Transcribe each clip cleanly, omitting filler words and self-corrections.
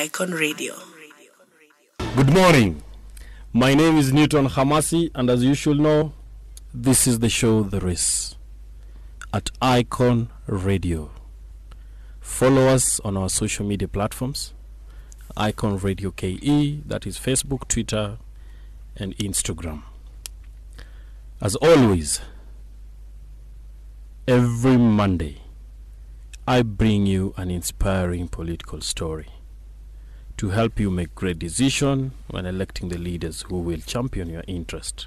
Icon Radio. Good morning. My name is Newton Hamasi, and as you should know, this is the show There Is at Icon Radio. Follow us on our social media platforms, Icon Radio KE, that is Facebook, Twitter, and Instagram. As always, every Monday, I bring you an inspiring political story to help you make great decisions when electing the leaders who will champion your interest.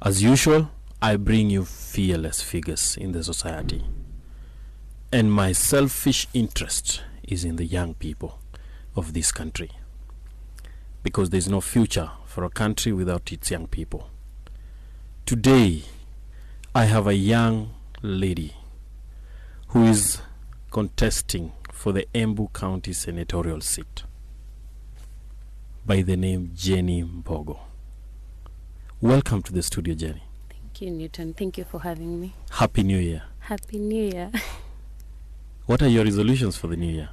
As usual, I bring you fearless figures in the society, and my selfish interest is in the young people of this country, because there's no future for a country without its young people. Today, I have a young lady who is contesting for the Embu County Senatorial seat by the name Jenny Mbogo. Welcome to the studio, Jenny. Thank you, Newton. Thank you for having me. Happy New Year. Happy New Year. What are your resolutions for the new year?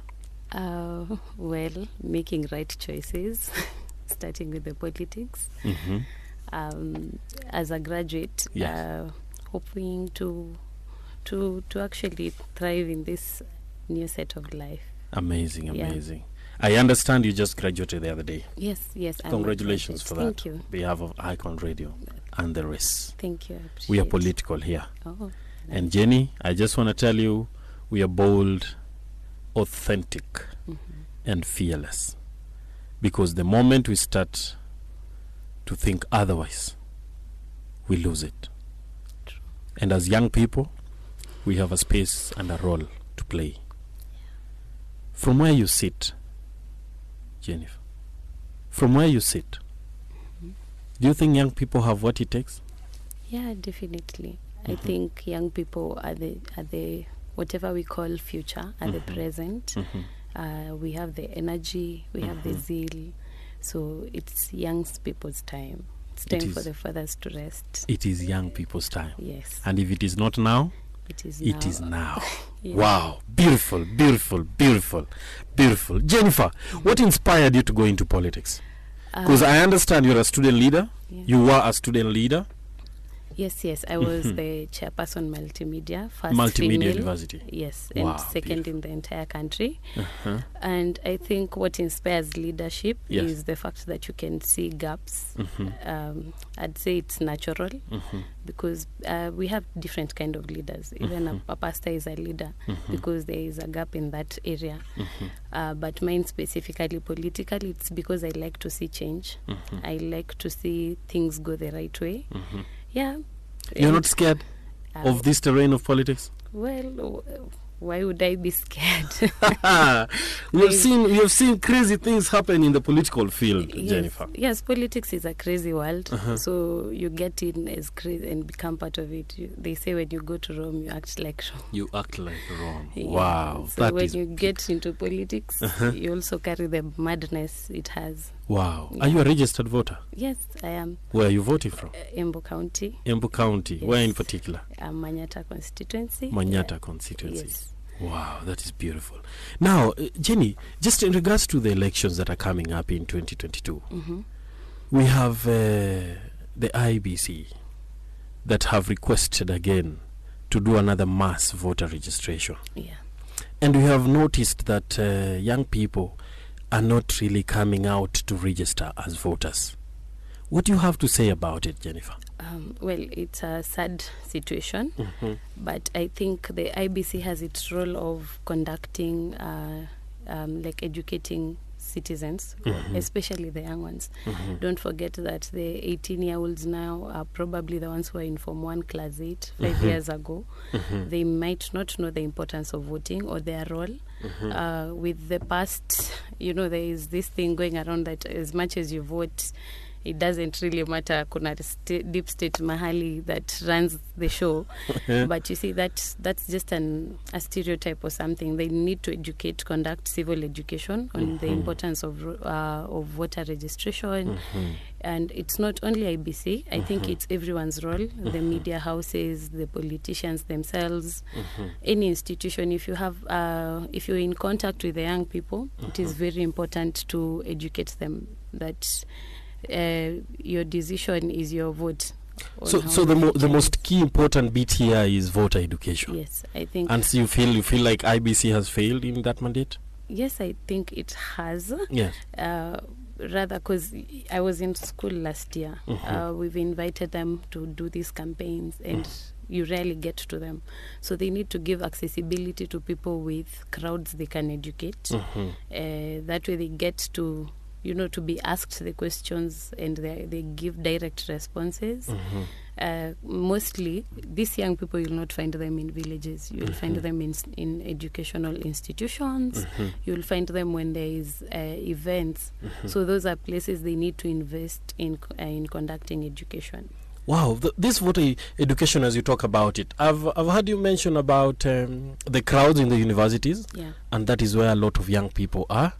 Well, making right choices, starting with the politics. Mm-hmm. As a graduate, Yes. hoping to actually thrive in this new set of life. Amazing. Yeah. I understand you just graduated the other day. Yes. I'm Congratulations a for graduate. that. Thank you. On behalf of Icon Radio and the rest. Thank you. I appreciate We are it. political here. Oh, And Jenny, I just want to tell you, we are bold, authentic, and fearless. Because the moment we start to think otherwise, we lose it. True. And as young people, we have a space and a role to play. From where you sit, Jennifer, from where you sit, do you think young people have what it takes? Yeah, definitely. I think young people are the whatever we call future, are the present. We have the energy, we have the zeal. So it's young people's time. It's time for the fathers to rest. It is young people's time. Yes. And if it is not now, It is it is now. Yeah. Wow. Beautiful. Jennifer, what inspired you to go into politics? Because I understand you're a student leader. Yeah. You were a student leader. Yes. I was the chairperson multimedia, first Multimedia female. University. Yes, Wow, and second in the entire country. Uh-huh. And I think what inspires leadership Yes. is the fact that you can see gaps. I'd say it's natural because we have different kind of leaders. Even a pastor is a leader because there is a gap in that area. But mine specifically politically, it's because I like to see change. I like to see things go the right way. Yeah. You're not scared of this terrain of politics? Well, why would I be scared? We have seen crazy things happen in the political field, Jennifer. Yes, politics is a crazy world. So you get in as crazy and become part of it. They say when you go to Rome, you act like Rome. You act like Rome. Yeah. Wow. So that when is you get into politics, you also carry the madness it has. wow. Yeah. Are you a registered voter? Yes, I am. Where are you voting from? Embu County, Embu County. Yes. Where in particular? Manyata constituency. Manyata constituency. Yes. Wow, that is beautiful. Now, Jenny, just in regards to the elections that are coming up in 2022, we have the IBC that have requested again to do another mass voter registration. Yeah. And we have noticed that young people are not really coming out to register as voters. What do you have to say about it, Jennifer? Well, it's a sad situation, but I think the IBC has its role of conducting, like educating citizens, especially the young ones. Don't forget that the 18-year-olds now are probably the ones who are in Form 1 Class 8 5 years ago. They might not know the importance of voting or their role. With the past, there is this thing going around that as much as you vote, it doesn't really matter kuna deep state mahali that runs the show. But you see that's just a stereotype or something. They need to conduct civil education on the importance of voter registration. And it's not only IBC. I think it's everyone's role, the media houses, the politicians themselves, any institution. If you're in contact with the young people, it is very important to educate them that your decision is your vote. So the most key important bit here is voter education. Yes, I think. And so you feel like IBC has failed in that mandate? Yes, I think it has. Yes. Rather, because I was in school last year, we've invited them to do these campaigns, and you rarely get to them. So they need to give accessibility to people with crowds they can educate. That way they get to, to be asked the questions, and they give direct responses. Mostly, these young people, you'll not find them in villages. You'll find them in educational institutions. You'll find them when there is events. So those are places they need to invest in conducting education. Wow, this voter education, as you talk about it, I've heard you mention about the crowds in the universities, and that is where a lot of young people are.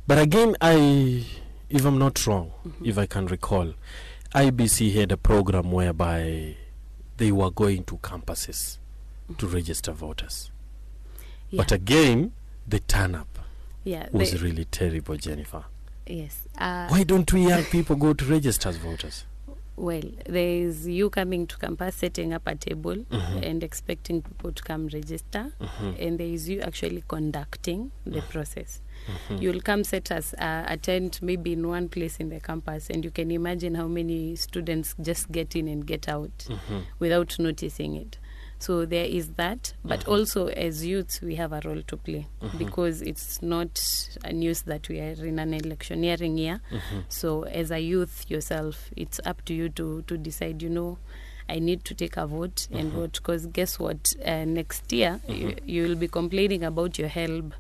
But again, if I'm not wrong, if I can recall, IBC had a program whereby they were going to campuses to register voters. But again, the turn-up was really terrible, Jennifer. Yes. Why don't we young people go to register as voters? Well, there is you coming to campus, setting up a table and expecting people to come register, and there is you actually conducting the process. You'll come attend maybe in one place in the campus, and you can imagine how many students just get in and get out without noticing it. So there is that, but also as youths we have a role to play, because it's not a news that we are in an electioneering year. So as a youth yourself, it's up to you to decide, I need to take a vote and vote, because guess what, next year you will be complaining about your help,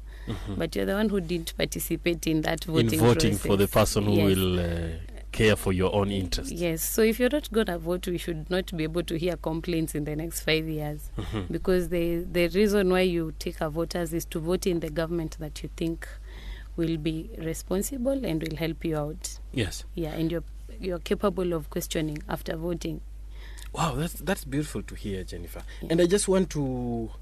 but you're the one who didn't participate in that voting process. For the person who will care for your own interests. Yes, so if you're not going to vote, we should not be able to hear complaints in the next 5 years, because the reason why you take a voters is to vote in the government that you think will be responsible and will help you out. Yes. Yeah, and you're capable of questioning after voting. Wow, that's beautiful to hear, Jennifer. And I just want to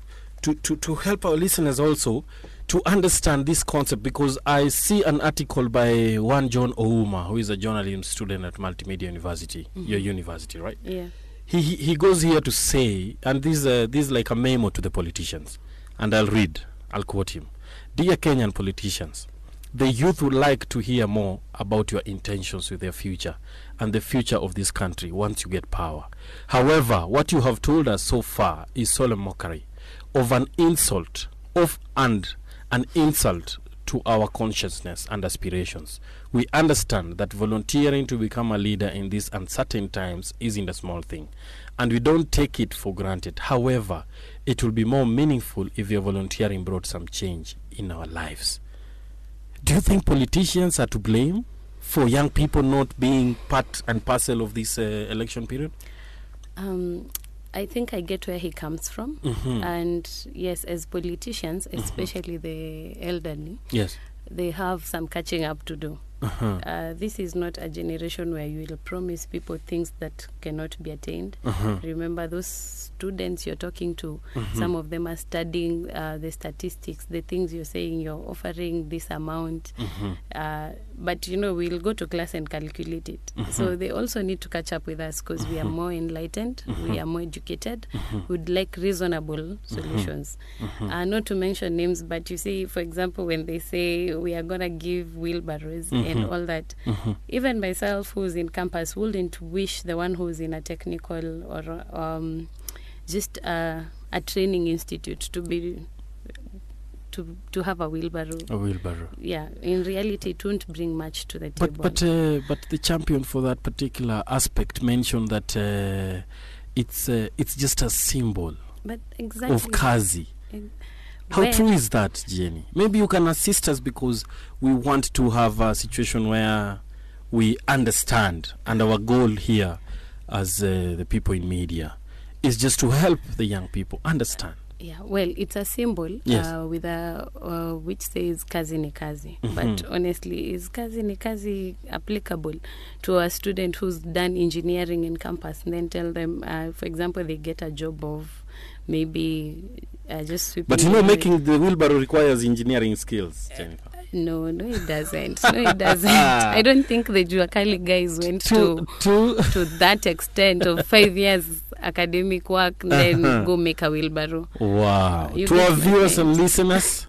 help our listeners also to understand this concept, because I see an article by one John Ouma, who is a journalism student at Multimedia University, your university, right? Yeah. He goes here to say, and this is like a memo to the politicians, and I'll quote him. Dear Kenyan politicians, the youth would like to hear more about your intentions with their future and the future of this country once you get power. However, what you have told us so far is solemn mockery of an insult to our consciousness and aspirations. We understand that volunteering to become a leader in these uncertain times isn't a small thing, and we don't take it for granted. However, it will be more meaningful if your volunteering brought some change in our lives. Do you think politicians are to blame for young people not being part and parcel of this election period? I think I get where he comes from. And yes, as politicians, especially the elderly, they have some catching up to do. This is not a generation where you will promise people things that cannot be attained. Remember, those students you're talking to, some of them are studying the statistics, the things you're saying, you're offering this amount. But, we'll go to class and calculate it. So they also need to catch up with us, because we are more enlightened, we are more educated, we'd like reasonable solutions. Not to mention names, but you see, for example, when they say we are going to give wheelbarrows and all that, even myself who's in campus wouldn't wish the one who's in a technical or just a training institute to have a wheelbarrow. Yeah, in reality, it won't bring much to the table. But the champion for that particular aspect mentioned that it's just a symbol of kazi. How true is that, Jenny? Maybe you can assist us, because we want to have a situation where we understand, and our goal here as the people in media is just to help the young people understand. Yeah, well, it's a symbol Yes. with a which says kazi ni kazi. But honestly, is kazi ni kazi applicable to a student who's done engineering in campus and then tell them, for example, they get a job of maybe just sweeping. But you know, making the wheelbarrow requires engineering skills, Jennifer. No, it doesn't. No, it doesn't. I don't think the Juakali guys went to that extent of 5 years academic work and then go make a wheelbarrow. Wow. To our viewers and listeners,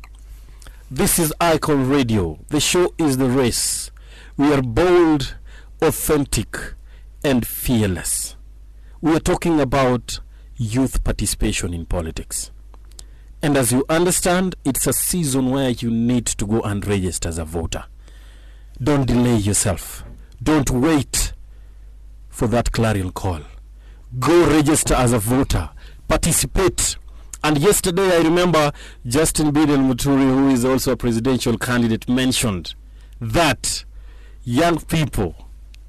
this is Icon Radio. The show is The Race. We are bold, authentic, and fearless. We are talking about youth participation in politics. And as you understand, it's a season where you need to go and register as a voter. Don't delay yourself. Don't wait for that clarion call. Go register as a voter. Participate. And yesterday, I remember Justin Biden Muturi, who is also a presidential candidate, mentioned that young people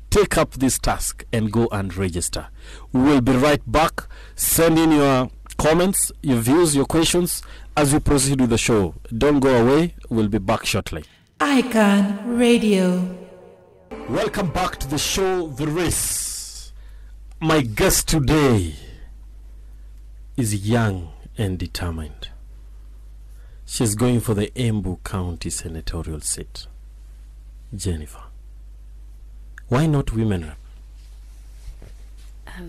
take up this task and go and register. We will be right back. Send in your comments, your views, your questions as we proceed with the show. Don't go away. We'll be back shortly. Icon Radio. Welcome back to the show, The Race. My guest today is young and determined. She's going for the Embu County Senatorial seat. Jennifer, why not women rep?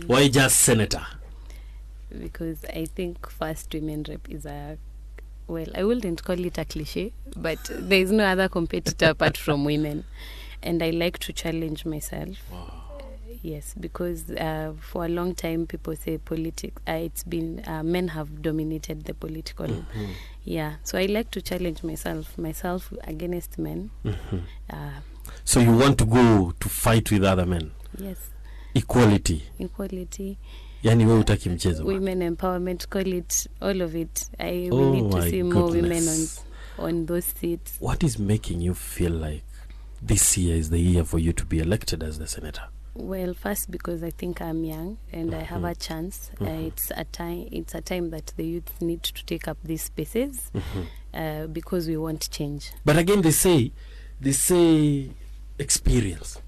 Why just senator? Because I think first women rep is I wouldn't call it a cliche, but there is no other competitor apart from women. And I like to challenge myself. Wow. Yes, because for a long time people say politics, it's been men have dominated the political. Yeah, so I like to challenge myself against men. So you want to go to fight with other men? Yes. Equality. Yani wewe hutaki mchezo. Women empowerment, call it all of it. We need to see more women on those seats. What is making you feel like this year is the year for you to be elected as the senator? Well, first because I think I'm young and I have a chance. It's a time that the youth need to take up these spaces because we want change. But again, they say experience.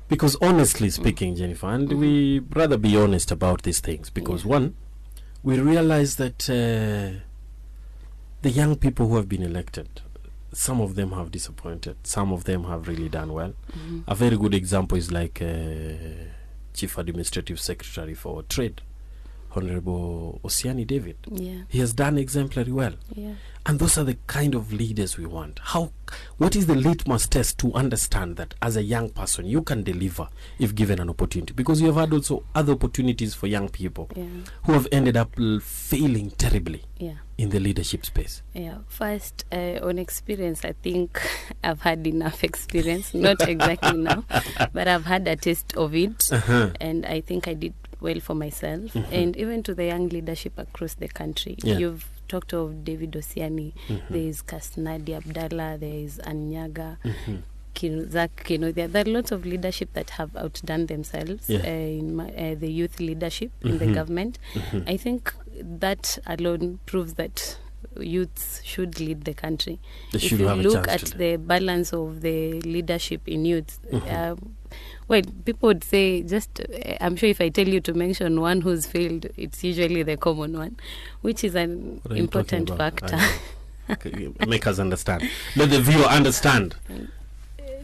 Because honestly speaking, Jennifer, and we rather be honest about these things, because one, we realize that the young people who have been elected, some of them have disappointed, some of them have really done well. A very good example is like Chief Administrative Secretary for Trade, Honorable Osiani David. Yeah. He has done exemplary well. Yeah. And those are the kind of leaders we want. What is the litmus test to understand that as a young person you can deliver if given an opportunity? Because you have had also other opportunities for young people who have ended up failing terribly in the leadership space. Yeah. First, on experience, I think I've had enough experience. Not exactly now, but I've had a taste of it. And I think I did well for myself. And even to the young leadership across the country. You've talked of David Osiani, there is Kasnadi Abdallah, there is Anyaga, there are lots of leadership that have outdone themselves in the youth leadership in the government. I think that alone proves that youths should lead the country. If you look at the balance of the leadership in youth, well, people would say, I'm sure if I tell you to mention one who's failed, it's usually the common one, which is an important factor. Make us understand. Let the viewer understand.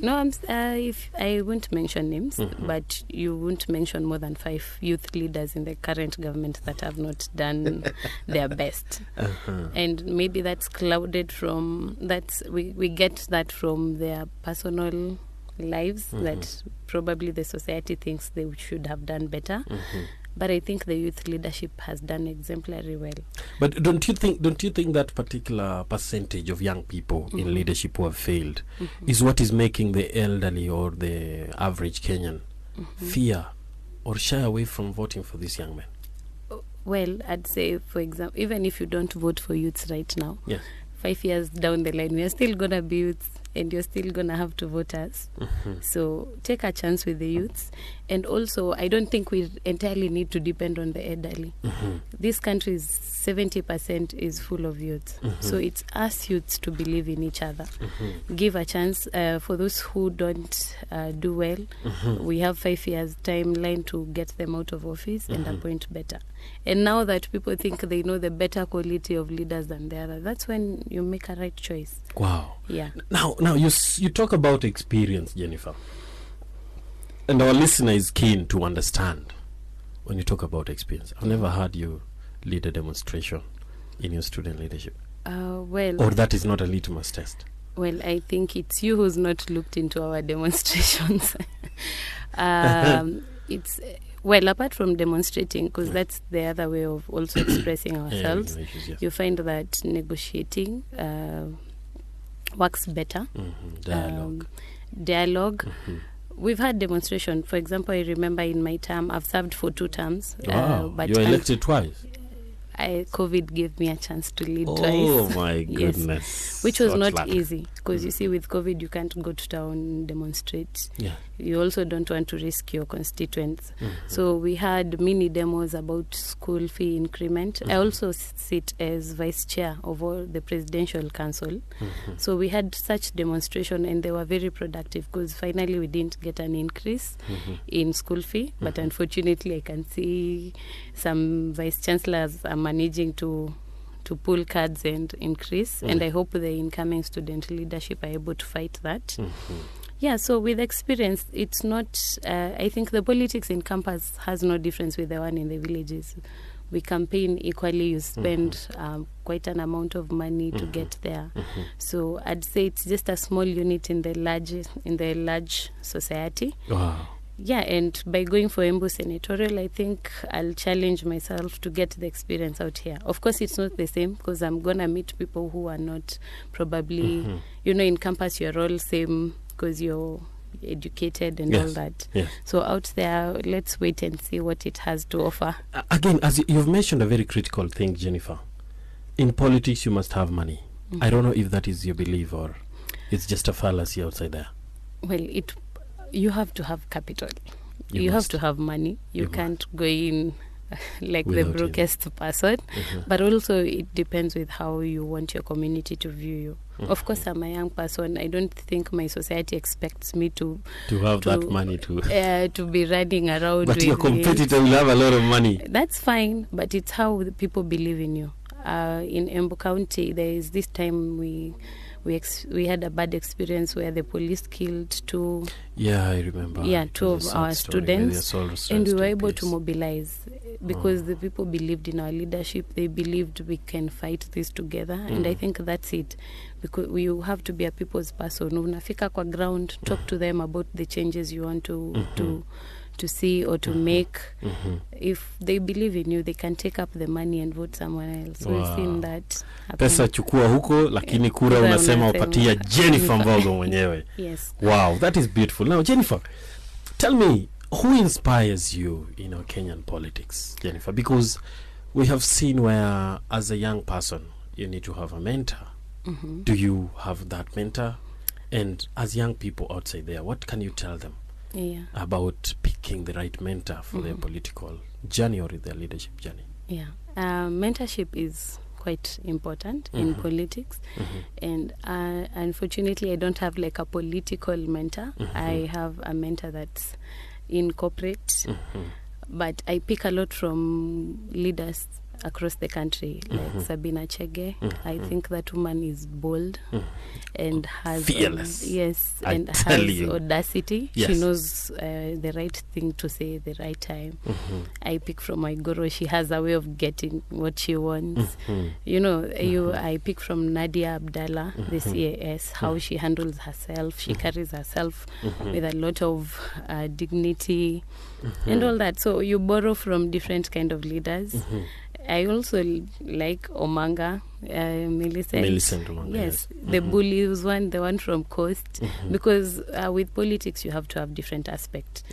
No, if I won't mention names, but you won't mention more than 5 youth leaders in the current government that have not done their best. And maybe that's clouded from, we get that from their personal lives, that probably the society thinks they should have done better. But I think the youth leadership has done exemplary well. But don't you think that particular percentage of young people in leadership who have failed is what is making the elderly or the average Kenyan fear or shy away from voting for these young men? Well, I'd say, for example, even if you don't vote for youths right now, 5 years down the line, we are still going to be youths. and you're still going to have to vote us. So take a chance with the youths. And also, I don't think we entirely need to depend on the elderly. This country is 70% is full of youths. So it's us youths to believe in each other. Give a chance. For those who don't do well, we have 5 years timeline to get them out of office and appoint better. And now that people think they know the better quality of leaders than the other, that's when you make a right choice. Wow. Yeah. Now you talk about experience, Jennifer. And our listener is keen to understand when you talk about experience. I've never heard you lead a demonstration in your student leadership. Or that is not a litmus test. Well, I think it's you who's not looked into our demonstrations. It's well, apart from demonstrating, because that's the other way of also expressing ourselves, you find that negotiating works better. Dialogue. We've had demonstration. For example, I remember in my term, I've served for 2 terms. Wow, but you were elected twice? COVID gave me a chance to lead twice. Oh my goodness. Yes. Which was not easy, because you see, with COVID you can't go to town and demonstrate. You also don't want to risk your constituents. So we had mini demos about school fee increment. I also sit as vice chair of all the presidential council. So we had such demonstration, and they were very productive, because finally we didn't get an increase in school fee. But unfortunately, I can see some vice chancellors are managing to pull cards and increase, and I hope the incoming student leadership are able to fight that. Yeah, so with experience, it's not, I think the politics in campus has no difference with the one in the villages. We campaign equally. You spend quite an amount of money to get there. So I'd say it's just a small unit in the large society. Wow. Yeah, and by going for Embu Senatorial, I think I'll challenge myself to get the experience out here. Of course, it's not the same, because I'm going to meet people who are not probably, in campus you're all same, because you're educated and all that. So out there, let's wait and see what it has to offer. Again, as you've mentioned a very critical thing, Jennifer. In politics, you must have money. I don't know if that is your belief or it's just a fallacy outside there. Well, you have to have capital. You have to have money. You can't go in like without the brokest person. But also it depends with how you want your community to view you. Of course, I'm a young person. I don't think my society expects me to have that money to be running around. But your competitor will have a lot of money. That's fine, but it's how the people believe in you. In Embu County, there is this time we had a bad experience where the police killed 2. Yeah, I remember. Yeah, 2 of our students, and we were able to mobilize because the people believed in our leadership. They believed we can fight this together, and I think that's it. Because you have to be a people's person. Unafika kwa ground, talk to them about the changes you want to see or to make. If they believe in you, they can take up the money and vote someone else. So we've seen that happen. Pesa chukua huko, lakini kura unasema upatia Jennifer Mbogo mwenyewe. Yes. Wow, that is beautiful. Now, Jennifer, tell me, who inspires you in our Kenyan politics, Jennifer? Because we have seen where, as a young person, you need to have a mentor. Do you have that mentor? And as young people outside there, what can you tell them about picking the right mentor for their political journey or their leadership journey? Yeah, mentorship is quite important in politics, and unfortunately I don't have like a political mentor. I have a mentor that's in corporate, but I pick a lot from leaders across the country, like Sabina Chege. I think that woman is bold and has fearless. And has audacity. She knows the right thing to say at the right time. I pick from my guru. She has a way of getting what she wants. I pick from Nadia Abdallah, the CAS, how she handles herself. She carries herself with a lot of dignity and all that. So you borrow from different kind of leaders. I also like Omanga, Millicent Omanga. Yes, the bullies one, the one from Coast, because with politics you have to have different aspects,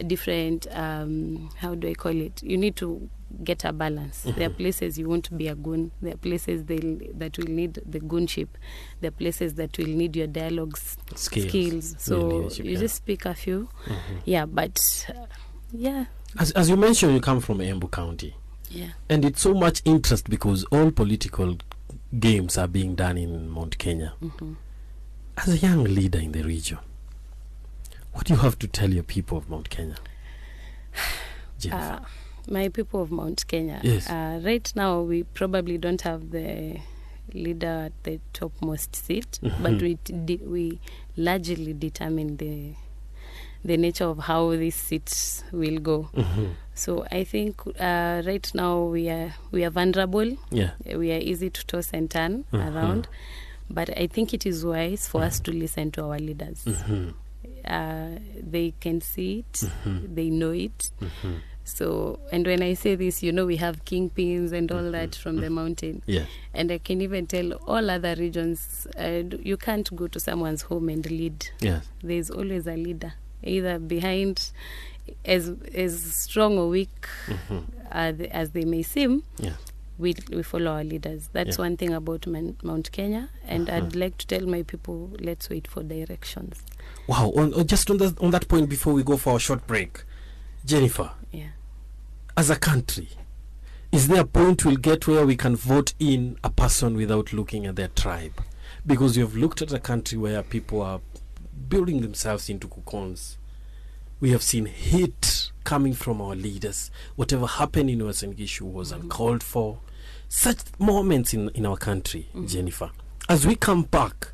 different, how do I call it? You need to get a balance. There are places you won't be a goon. There are places that will need the goonship. There are places that will need your dialogue skills. So you just pick a few. Yeah, but yeah. As you mentioned, you come from Embu County. Yeah. And it's so much interest because all political games are being done in Mount Kenya. As a young leader in the region, what do you have to tell your people of Mount Kenya? Jennifer. My people of Mount Kenya. Yes. Right now, we probably don't have the leader at the topmost seat, but we largely determine the nature of how these seats will go. So I think right now we are vulnerable. Yeah. We are easy to toss and turn around, but I think it is wise for us to listen to our leaders. They can see it, they know it. So, and when I say this, we have kingpins and all that from the mountain. Yeah. And I can even tell all other regions, you can't go to someone's home and lead. Yes. There's always a leader, either behind, as strong or weak as they may seem. Yeah. We follow our leaders. That's one thing about Mount Kenya. And I'd like to tell my people, let's wait for directions. Wow. Just on that point before we go for a short break, Jennifer. Yeah. As a country, is there a point we'll get where we can vote in a person without looking at their tribe? Because you have looked at a country where people are building themselves into cocoons. We have seen hate coming from our leaders. Whatever happened in Western Gishu was uncalled for. Such moments in our country, Jennifer. As we come back,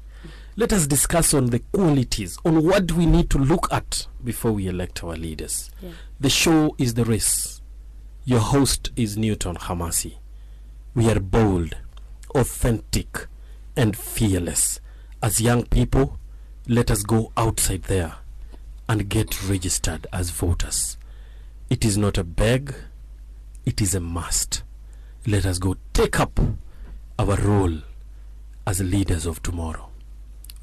let us discuss on the qualities, on what we need to look at before we elect our leaders. Yeah. The show is The Race. Your host is Newton Hamasi. We are bold, authentic, and fearless. As young people, let us go outside there and get registered as voters. It is not a beg, it is a must. Let us go take up our role as leaders of tomorrow.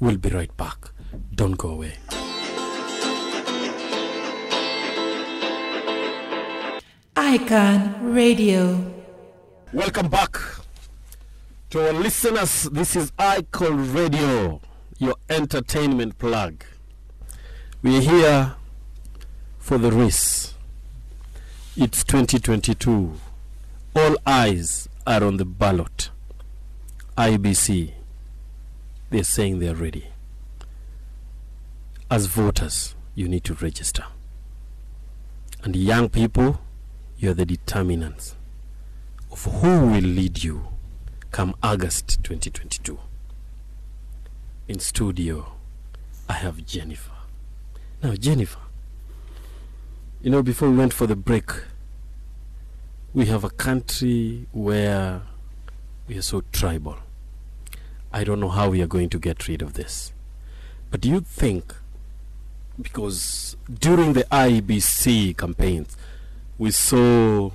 We'll be right back. Don't go away. Icon Radio. Welcome back to our listeners. This is Icon Radio, your entertainment plug. We are here for the race. It's 2022. All eyes are on the ballot. IBC, they're saying they're ready. As voters, you need to register. And young people, you're the determinants of who will lead you come August 2022. In studio, I have Jennifer. Now, Jennifer, before we went for the break, we have a country where we are so tribal. I don't know how we are going to get rid of this. But do you think, because during the IBC campaigns, we saw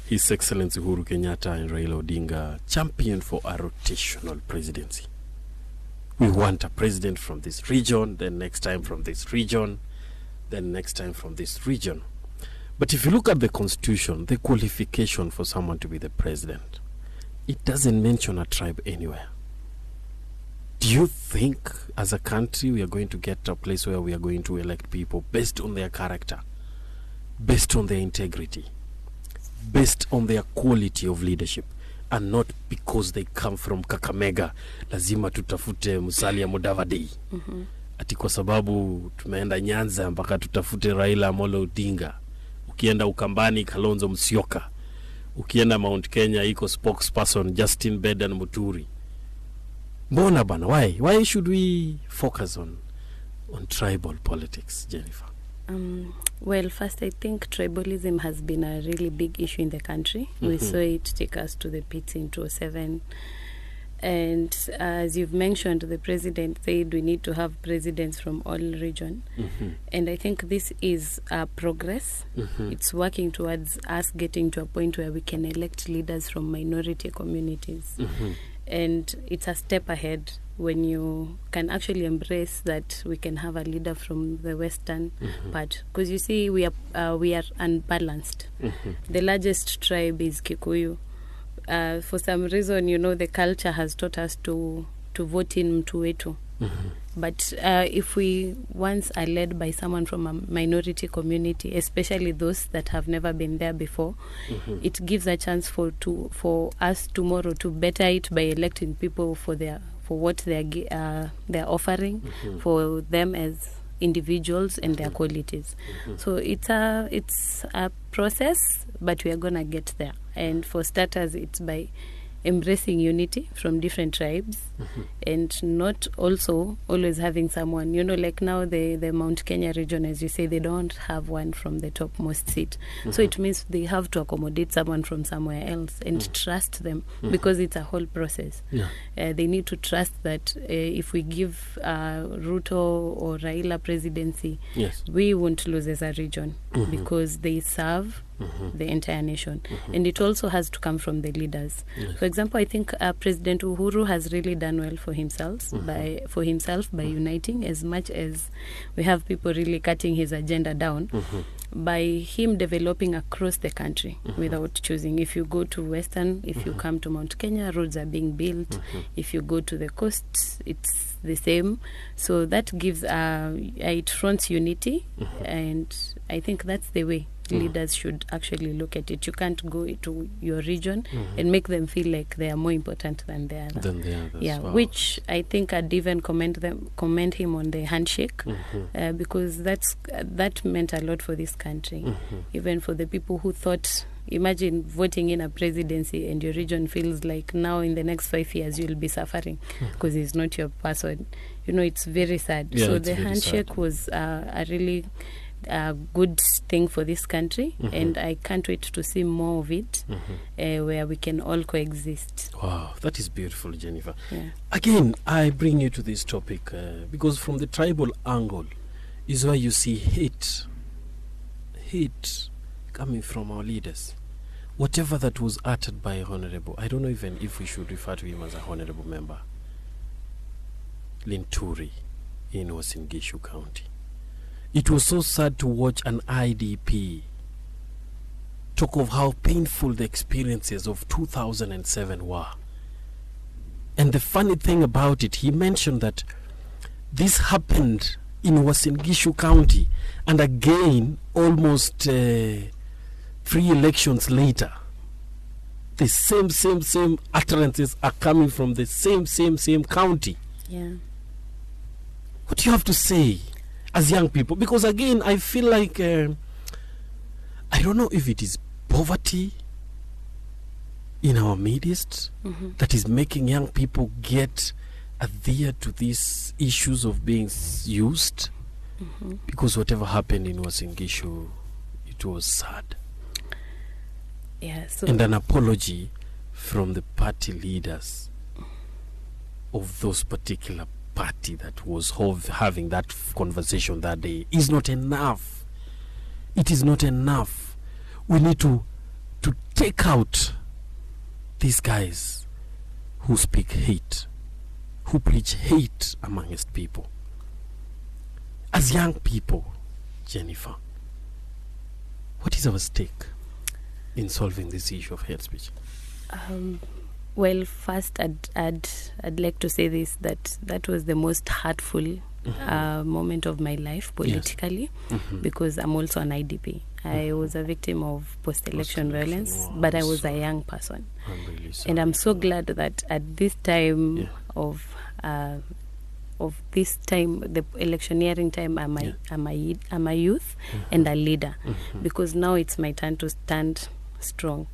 His Excellency Uhuru Kenyatta and Raila Odinga champion for a rotational presidency. We want a president from this region, then next time from this region, then next time from this region. But if you look at the constitution, the qualification for someone to be the president, it doesn't mention a tribe anywhere. Do you think as a country we are going to get to a place where we are going to elect people based on their character, based on their integrity, based on their quality of leadership, and not because they come from Kakamega, lazima tutafute Musalia Mudavadi. Ati kwa sababu tumeenda Nyanza mpaka tutafute Raila Amolo Odinga. Ukienda Ukambani, Kalonzo Musyoka. Ukienda Mount Kenya, iko spokesperson Justin Bedan Muturi. Mbona bana, why should we focus on tribal politics, Jennifer? Well, first, I think tribalism has been a really big issue in the country. We saw it take us to the pits in 2007. And as you've mentioned, the president said we need to have presidents from all regions. And I think this is progress. It's working towards us getting to a point where we can elect leaders from minority communities. And it's a step ahead. when you can actually embrace that we can have a leader from the western part, because you see we are unbalanced. The largest tribe is Kikuyu. For some reason, you know, the culture has taught us to vote in mtu wetu. But if we once are led by someone from a minority community, especially those that have never been there before, it gives a chance for us tomorrow to better it by electing people for what they're offering for them as individuals and their qualities. So it's a process, but we are gonna get there. And for starters, it's by embracing unity from different tribes and not also always having someone, you know, like now the Mount Kenya region, as you say, they don't have one from the topmost seat. So it means they have to accommodate someone from somewhere else and trust them, because it's a whole process. They need to trust that if we give Ruto or Raila presidency, we won't lose as a region because they serve the entire nation. And it also has to come from the leaders. For example, I think President Uhuru has really done well for himself by uniting, as much as we have people really cutting his agenda down, by him developing across the country without choosing. If you go to Western, if you come to Mount Kenya, roads are being built. If you go to the coast, it's the same. So that gives it fronts unity, and I think that's the way leaders should actually look at it. You can't go to your region and make them feel like they are more important than the other. Yeah, wow. Which I think I'd even commend him on the handshake, because that meant a lot for this country. Even for the people who thought, imagine voting in a presidency and your region feels like now in the next 5 years you'll be suffering because he's not your person. You know, it's very sad. Yeah, so the handshake was a really good thing for this country, and I can't wait to see more of it, where we can all coexist. Wow, that is beautiful, Jennifer. Again, I bring you to this topic because from the tribal angle is where you see hate coming from our leaders. Whatever that was uttered by a honorable, I don't know even if we should refer to him as a honorable member, Linturi in Uasin Gishu County. It was so sad to watch an IDP talk of how painful the experiences of 2007 were. And the funny thing about it, he mentioned that this happened in Uasin Gishu County, and again, almost 3 elections later, the same utterances are coming from the same county. Yeah. What do you have to say as young people? Because again, I feel like I don't know if it is poverty in our midst that is making young people get adhered to these issues of being used, because whatever happened in Uasin Gishu, it was sad. Yeah, so and an apology from the party leaders of those particular party that was having that conversation that day is not enough. It is not enough. We need to take out these guys who speak hate, who preach hate amongst people. As young people, Jennifer, what is our stake in solving this issue of hate speech? Well, first, I'd like to say this, that was the most hurtful moment of my life politically, because I'm also an IDP. I was a victim of post-election violence, but I was a young person. I'm really sorry. And I'm so glad that at this time of this time, the electioneering time, I'm a youth and a leader, because now it's my turn to stand strong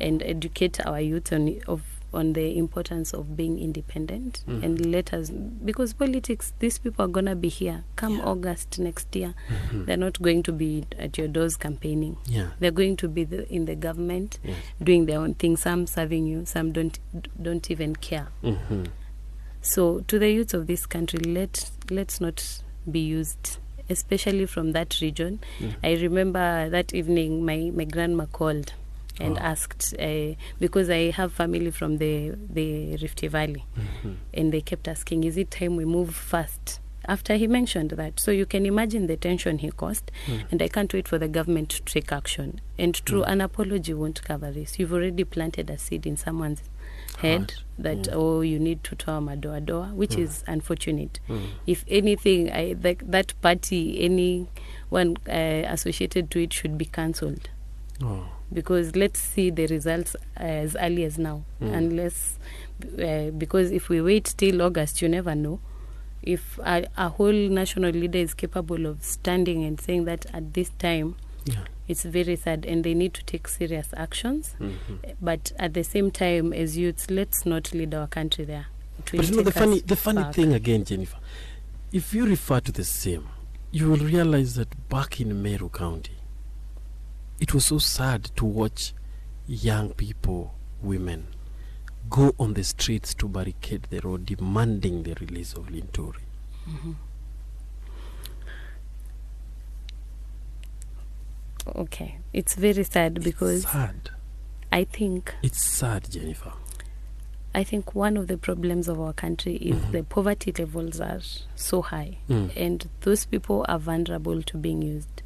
and educate our youth on the importance of being independent, and let us, because politics, these people are going to be here come August next year. They're not going to be at your doors campaigning. They're going to be in the government doing their own thing, some serving you, some don't even care. So to the youth of this country, let's not be used, especially from that region. I remember that evening my grandma called and asked, because I have family from the Rift Valley, and they kept asking, is it time we move fast? After he mentioned that. So you can imagine the tension he caused, and I can't wait for the government to take action. And an apology won't cover this. You've already planted a seed in someone's head that, you need to toa madoa, which is unfortunate. If anything, that party, anyone associated to it should be cancelled. Because let's see the results as early as now. Unless, because if we wait till August, you never know. If a whole national leader is capable of standing and saying that at this time, it's very sad, and they need to take serious actions. But at the same time, as youths, let's not lead our country there. But you know, the funny thing again, Jennifer, if you refer to the same, you will realize that back in Embu County, it was so sad to watch young people, women, go on the streets to barricade the road demanding the release of Linturi. Okay, it's very sad because I think it's sad, Jennifer. I think one of the problems of our country is the poverty levels are so high, and those people are vulnerable to being used.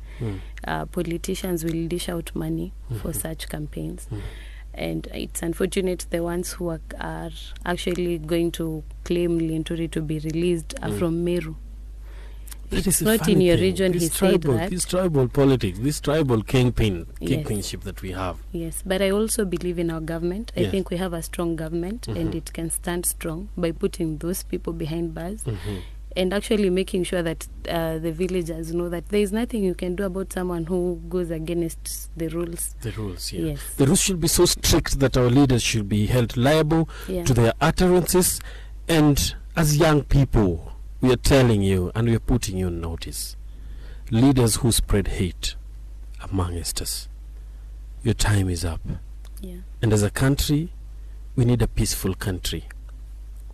Politicians will dish out money for such campaigns. And it's unfortunate the ones who are actually going to claim Linturi to be released are from Meru. It's not in your region, he said that. This tribal politics, this tribal kingpinship that we have. Yes, but I also believe in our government. I think we have a strong government, and it can stand strong by putting those people behind bars. And actually making sure that the villagers know that there is nothing you can do about someone who goes against the rules. The rules, Yes. The rules should be so strict that our leaders should be held liable to their utterances. And as young people, we are telling you and we are putting you on notice. Leaders who spread hate amongst us, your time is up. And as a country, we need a peaceful country.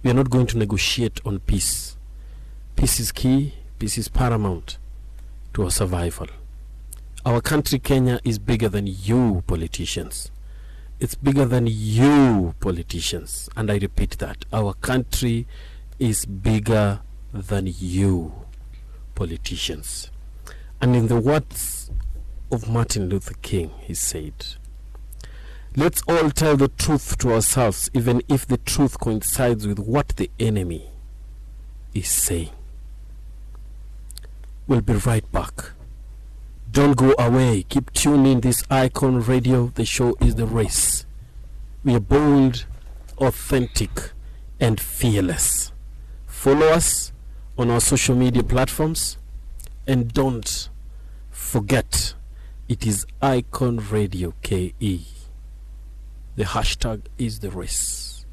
We are not going to negotiate on peace. Peace is key, peace is paramount to our survival. Our country, Kenya, is bigger than you politicians. It's bigger than you politicians. And I repeat that. Our country is bigger than you politicians. And in the words of Martin Luther King, he said, let's all tell the truth to ourselves, even if the truth coincides with what the enemy is saying. We'll be right back. Don't go away. Keep tuning this Icon Radio. The show is The Race. We are bold, authentic, and fearless. Follow us on our social media platforms. And don't forget, it is Icon Radio KE. The hashtag is The Race.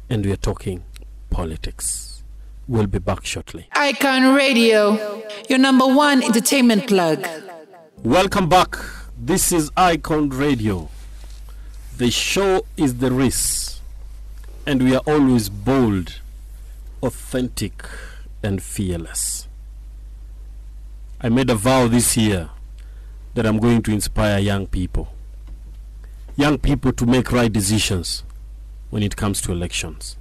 And we are talking politics. We'll be back shortly. Icon Radio, your number one entertainment plug. Welcome back. This is Icon Radio. The show is The Race. And we are always bold, authentic, and fearless. I made a vow this year that I'm going to inspire young people. Young people to make right decisions when it comes to elections.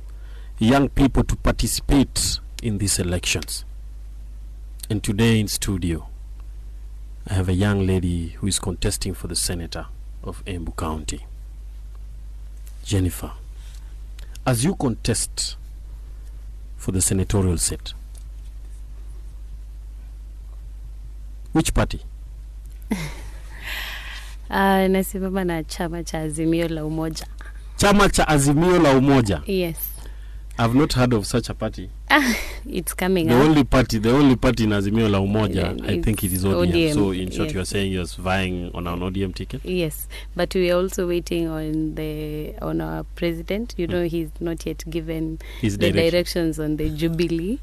Young people to participate in these elections. And today in studio, I have a young lady who is contesting for the Senator of Embu County. Jennifer, as you contest for the senatorial seat, which party? Nasimama na chama cha Azimio la Umoja. Chama cha Azimio la Umoja? Yes. I've not heard of such a party. It's coming the up. The only party in Azimio la Umoja, I think it is ODM. So in short, you are saying you're vying on an ODM ticket? Yes, but we are also waiting on our president. You know, he's not yet given the directions on the Jubilee.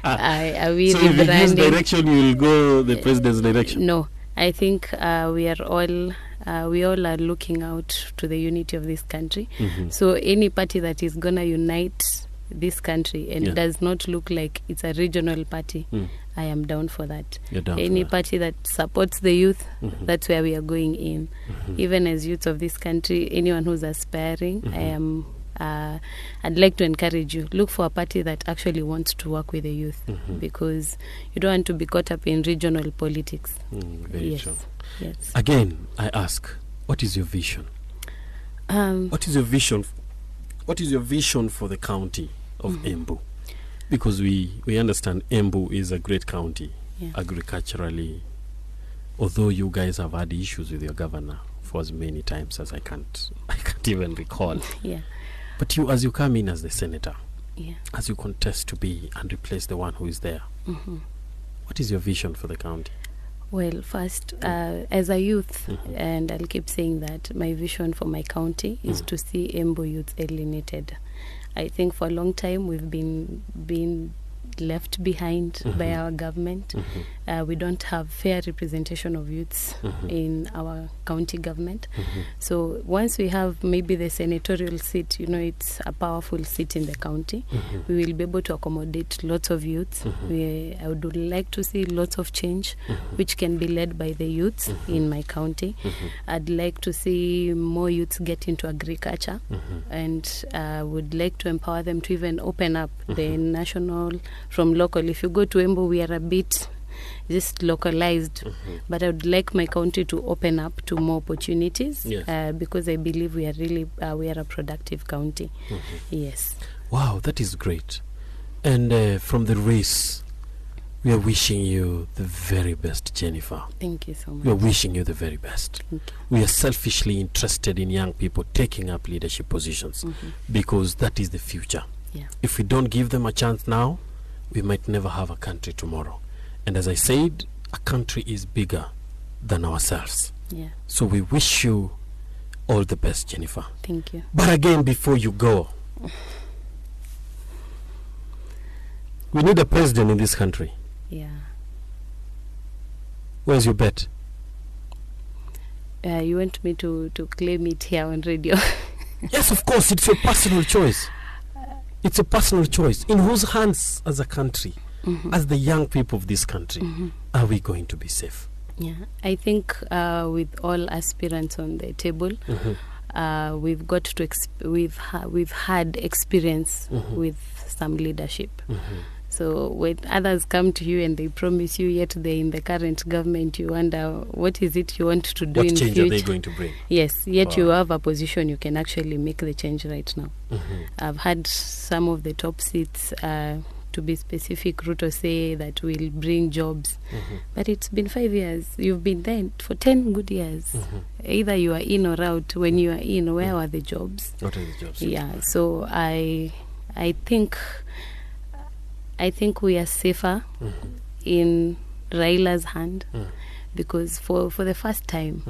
Are we so if he gives direction, you will go the president's direction? No, I think we all are looking out to the unity of this country. So any party that is going to unite this country and does not look like it's a regional party, I am down for that. You're down Any for that. party that supports the youth, that's where we are going in. Even as youths of this country, anyone who's aspiring, I'd like to encourage you, look for a party that actually wants to work with the youth, because you don't want to be caught up in regional politics. Very true. Yes. Again, I ask, what is your vision? What is your vision? What is your vision for the county of Embu? Because we understand Embu is a great county, agriculturally, although you guys have had issues with your governor for as many times as I can't even recall. But you, as you come in as the senator, as you contest to be and replace the one who is there, what is your vision for the county? Well, first, as a youth, and I'll keep saying that, my vision for my county is to see Embu youth alienated. I think for a long time we've been left behind by our government. We don't have fair representation of youths in our county government. So once we have maybe the senatorial seat, it's a powerful seat in the county, we will be able to accommodate lots of youths. I would like to see lots of change which can be led by the youths in my county. I'd like to see more youths get into agriculture, and would like to empower them to even open up the national from local. If you go to Embu, we are a bit just localized, but I would like my county to open up to more opportunities, because I believe we are really we are a productive county. Yes. Wow, that is great. And from the race, we are wishing you the very best, Jennifer. Thank you so much. We are wishing you the very best. We are selfishly interested in young people taking up leadership positions, because that is the future. If we don't give them a chance now, we might never have a country tomorrow. And as I said, a country is bigger than ourselves. So we wish you all the best, Jennifer. Thank you. But again, before you go, we need a president in this country. Where's your bet? You want me to claim it here on radio? Yes, of course. It's your personal choice. It's a personal choice. In whose hands, as a country, as the young people of this country, are we going to be safe? I think with all aspirants on the table, we've got to we've had experience with some leadership. So when others come to you and they promise you, yet they're in the current government, you wonder, what is it you want to do in the future? What change are they going to bring? Yes, yet you have a position, you can actually make the change right now. I've had some of the top seats, to be specific, Ruto say that will bring jobs. But it's been 5 years. You've been there for 10 good years. Either you are in or out. When you are in, where were the jobs? What are the jobs? So I think we are safer in Raila's hand, because for the first time,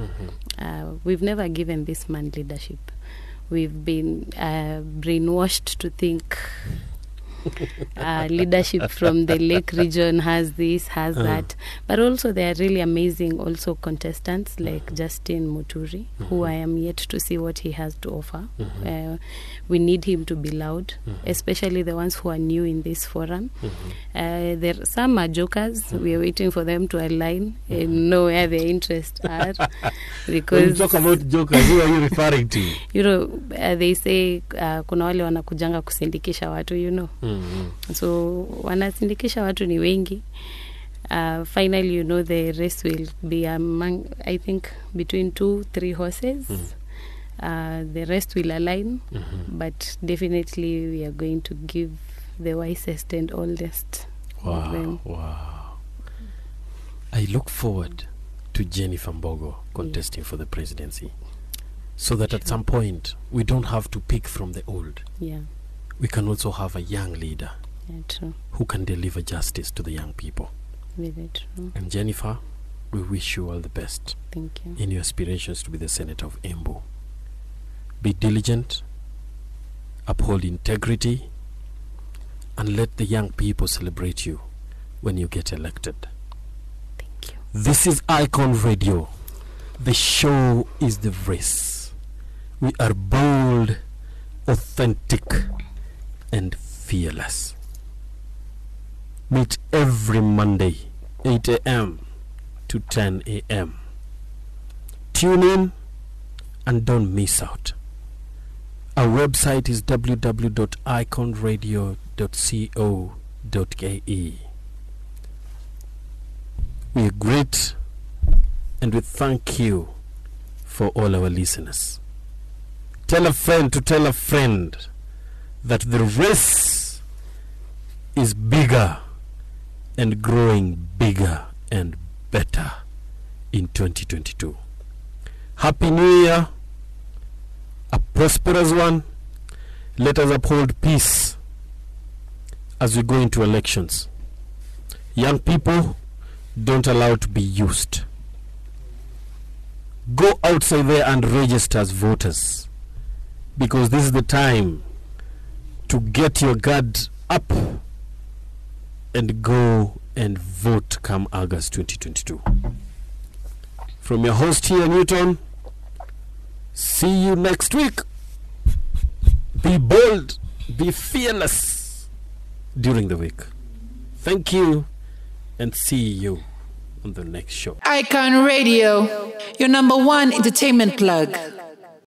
we've never given this man leadership. We've been brainwashed to think leadership from the Lake region has this, has that. But also there are really amazing also contestants like Justin Muturi, who I am yet to see what he has to offer. We need him to be loud, especially the ones who are new in this forum. Some are jokers. We are waiting for them to align and know where their interests are. Because when you talk about jokers, who are you referring to? They say kuna wale wanakujanga kusindikisha watu, So wanasindikisha watu ni wengi. Finally, the race will be among, I think, between 2-3 horses. The rest will align, but definitely we are going to give the wisest and oldest of them. Wow. I look forward to Jennifer Mbogo contesting for the presidency, so that at some point we don't have to pick from the old. We can also have a young leader who can deliver justice to the young people. Very true. And Jennifer, we wish you all the best. Thank you. In your aspirations to be the Senator of Embu. Be diligent, uphold integrity, and let the young people celebrate you when you get elected. Thank you. This is Icon Radio. The show is the race. We are bold, authentic, and fearless. Meet every Monday, 8 a.m. to 10 a.m. Tune in and don't miss out. Our website is www.iconradio.co.ke. We are great and we thank you for all our listeners. Tell a friend to tell a friend that the race is bigger and growing bigger and better in 2022. Happy New Year, a prosperous one. Let us uphold peace as we go into elections. Young people, don't allow to be used. Go outside there and register as voters, because this is the time to get your guard up and go and vote come August 2022. From your host here, Newton, see you next week. Be bold, be fearless during the week. Thank you, and see you on the next show. Icon Radio, your number one entertainment plug.